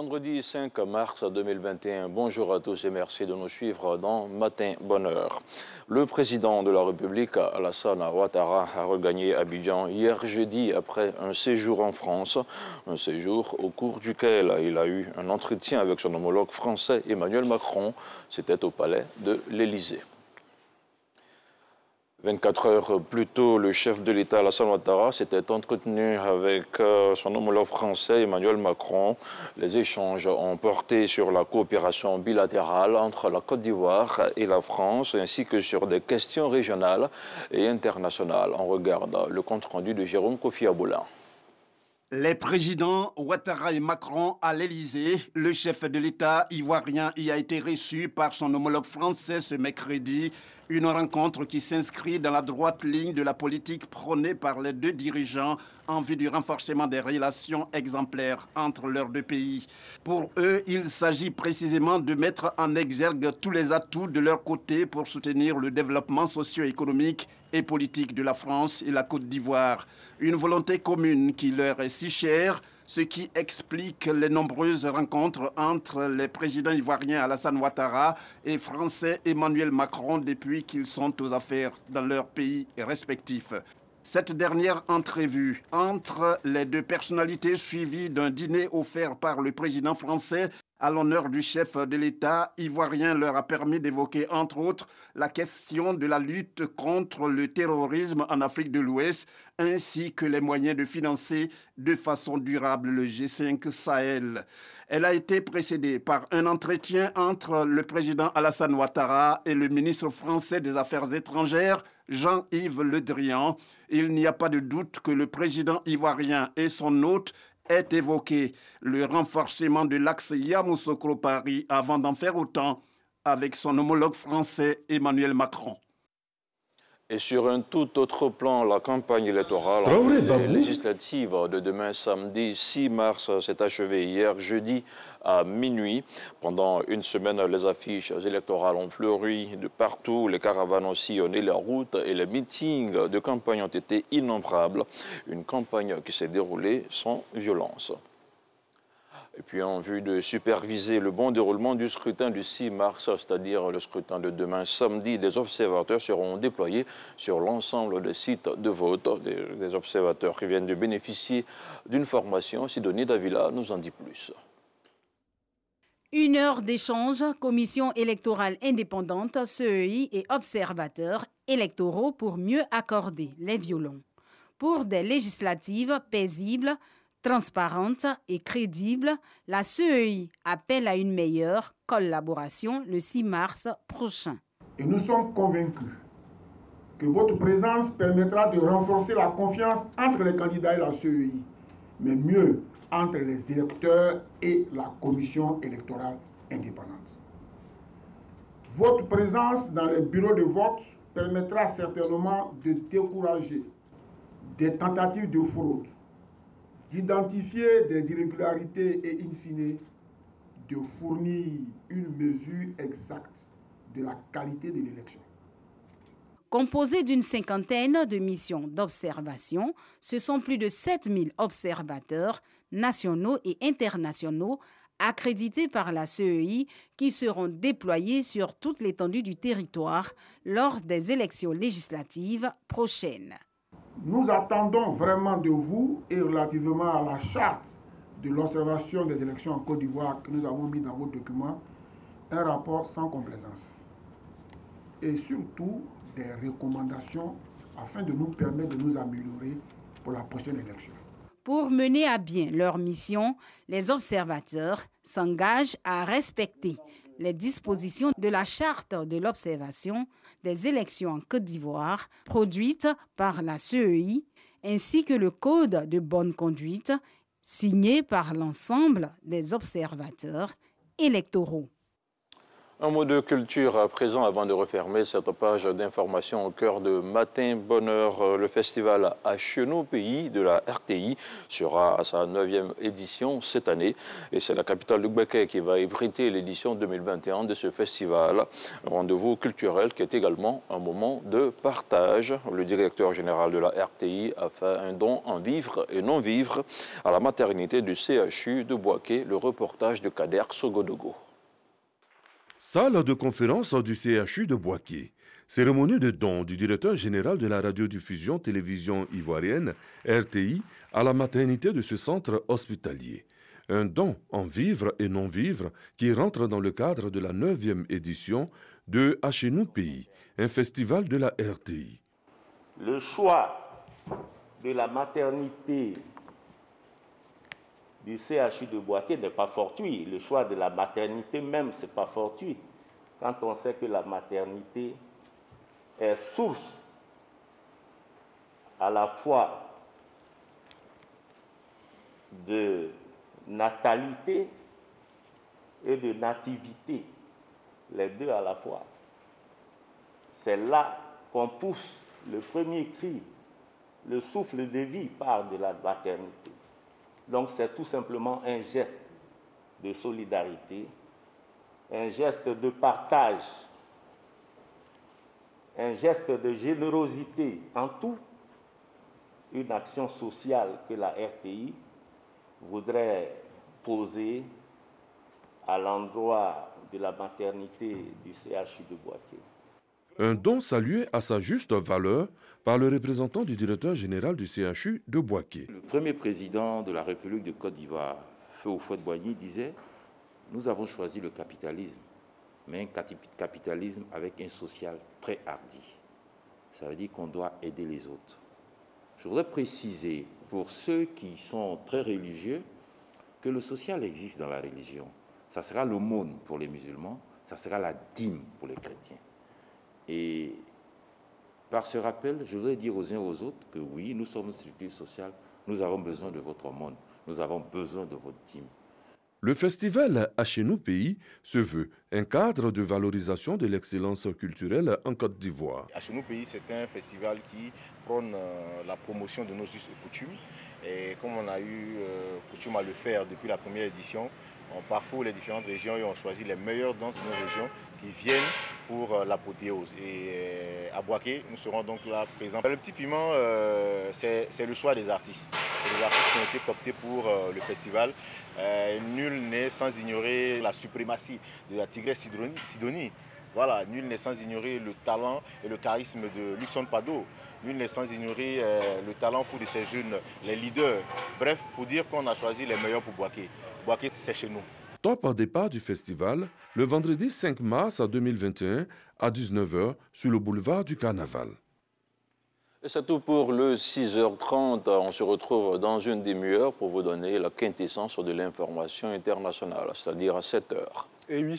Vendredi 5 mars 2021, bonjour à tous et merci de nous suivre dans Matin Bonheur. Le président de la République, Alassane Ouattara, a regagné Abidjan hier jeudi après un séjour en France, un séjour au cours duquel il a eu un entretien avec son homologue français Emmanuel Macron. C'était au palais de l'Élysée. 24 heures plus tôt, le chef de l'État, Alassane Ouattara, s'était entretenu avec son homologue français, Emmanuel Macron. Les échanges ont porté sur la coopération bilatérale entre la Côte d'Ivoire et la France, ainsi que sur des questions régionales et internationales. On regarde le compte-rendu de Jérôme Kofi Aboula. Les présidents Ouattara et Macron à l'Élysée, le chef de l'État ivoirien y a été reçu par son homologue français ce mercredi. Une rencontre qui s'inscrit dans la droite ligne de la politique prônée par les deux dirigeants en vue du renforcement des relations exemplaires entre leurs deux pays. Pour eux, il s'agit précisément de mettre en exergue tous les atouts de leur côté pour soutenir le développement socio-économique et politique de la France et la Côte d'Ivoire. Une volonté commune qui leur est si chère, ce qui explique les nombreuses rencontres entre les présidents ivoiriens Alassane Ouattara et français Emmanuel Macron depuis qu'ils sont aux affaires dans leurs pays respectifs. Cette dernière entrevue entre les deux personnalités suivie d'un dîner offert par le président français à l'honneur du chef de l'État ivoirien leur a permis d'évoquer entre autres la question de la lutte contre le terrorisme en Afrique de l'Ouest ainsi que les moyens de financer de façon durable le G5 Sahel. Elle a été précédée par un entretien entre le président Alassane Ouattara et le ministre français des Affaires étrangères Jean-Yves Le Drian. Il n'y a pas de doute que le président ivoirien et son hôte aient évoqué le renforcement de l'axe Yamoussoukro-Paris avant d'en faire autant avec son homologue français Emmanuel Macron. Et sur un tout autre plan, la campagne électorale législative de demain samedi 6 mars s'est achevée hier jeudi à minuit. Pendant une semaine, les affiches électorales ont fleuri de partout, les caravanes ont sillonné les routes et les meetings de campagne ont été innombrables. Une campagne qui s'est déroulée sans violence. Et puis en vue de superviser le bon déroulement du scrutin du 6 mars, c'est-à-dire le scrutin de demain samedi, des observateurs seront déployés sur l'ensemble des sites de vote. Des observateurs qui viennent de bénéficier d'une formation. Sidonie Davila nous en dit plus. 1 heure d'échange, commission électorale indépendante, CEI et observateurs électoraux pour mieux accorder les violons. Pour des législatives paisibles, transparente et crédible, la CEI appelle à une meilleure collaboration le 6 mars prochain. Et nous sommes convaincus que votre présence permettra de renforcer la confiance entre les candidats et la CEI, mais mieux entre les électeurs et la commission électorale indépendante. Votre présence dans les bureaux de vote permettra certainement de décourager des tentatives de fraude, d'identifier des irrégularités et, in fine, de fournir une mesure exacte de la qualité de l'élection. Composé d'une cinquantaine de missions d'observation, ce sont plus de 7000 observateurs nationaux et internationaux accrédités par la CEI qui seront déployés sur toute l'étendue du territoire lors des élections législatives prochaines. Nous attendons vraiment de vous et relativement à la charte de l'observation des élections en Côte d'Ivoire que nous avons mis dans vos documents, un rapport sans complaisance et surtout des recommandations afin de nous permettre de nous améliorer pour la prochaine élection. Pour mener à bien leur mission, les observateurs s'engagent à respecter les dispositions de la charte de l'observation des élections en Côte d'Ivoire produite par la CEI ainsi que le code de bonne conduite signé par l'ensemble des observateurs électoraux. Un mot de culture à présent avant de refermer cette page d'information au cœur de Matin Bonheur. Le festival Achenou Pays de la RTI sera à sa 9e édition cette année. Et c'est la capitale du Bouaké qui va abriter l'édition 2021 de ce festival. Un rendez-vous culturel qui est également un moment de partage. Le directeur général de la RTI a fait un don en vivres et non-vivres à la maternité du CHU de Bouaké. Le reportage de Kader Sogodogo. Salle de conférence du CHU de Bouaké. Cérémonie de don du directeur général de la radiodiffusion télévision ivoirienne, RTI, à la maternité de ce centre hospitalier. Un don en vivres et non-vivres qui rentre dans le cadre de la 9e édition de Achenou Pays, un festival de la RTI. Le choix de la maternité du CHU de Bouaké n'est pas fortuit. Le choix de la maternité même, ce n'est pas fortuit. Quand on sait que la maternité est source à la fois de natalité et de nativité, les deux à la fois. C'est là qu'on pousse le premier cri, le souffle de vie part de la maternité. Donc c'est tout simplement un geste de solidarité, un geste de partage, un geste de générosité en tout, une action sociale que la RTI voudrait poser à l'endroit de la maternité du CHU de Bouaké. Un don salué à sa juste valeur par le représentant du directeur général du CHU de Bouaké. Le premier président de la République de Côte d'Ivoire, Feu Houphouët-Boigny, disait « Nous avons choisi le capitalisme, mais un capitalisme avec un social très hardi. Ça veut dire qu'on doit aider les autres. » Je voudrais préciser pour ceux qui sont très religieux que le social existe dans la religion. Ça sera l'aumône pour les musulmans, ça sera la dîme pour les chrétiens. Et par ce rappel, je voudrais dire aux uns et aux autres que oui, nous sommes une structure sociale, nous avons besoin de votre aumône, nous avons besoin de votre dîme. Le festival Achenou Pays se veut un cadre de valorisation de l'excellence culturelle en Côte d'Ivoire. Achenou Pays, c'est un festival qui prône la promotion de nos us et coutumes. Et comme on a eu coutume à le faire depuis la première édition, on parcourt les différentes régions et on choisit les meilleures danses de nos régions qui viennent pour l'apothéose. Et à Bouaké, nous serons donc là présents. Le petit piment, c'est le choix des artistes. C'est les artistes qui ont été cooptés pour le festival. Nul n'est sans ignorer la suprématie de la tigresse Sidonie. Voilà, nul n'est sans ignorer le talent et le charisme de Luxon Pado. Nul n'est sans ignorer le talent fou de ces jeunes, les leaders. Bref, pour dire qu'on a choisi les meilleurs pour Bouaké. Bouaké, c'est chez nous. Top au départ du festival, le vendredi 5 mars 2021 à 19h sur le boulevard du Carnaval. Et c'est tout pour le 6h30. On se retrouve dans une demi-heure pour vous donner la quintessence de l'information internationale, c'est-à-dire à 7h. Et oui,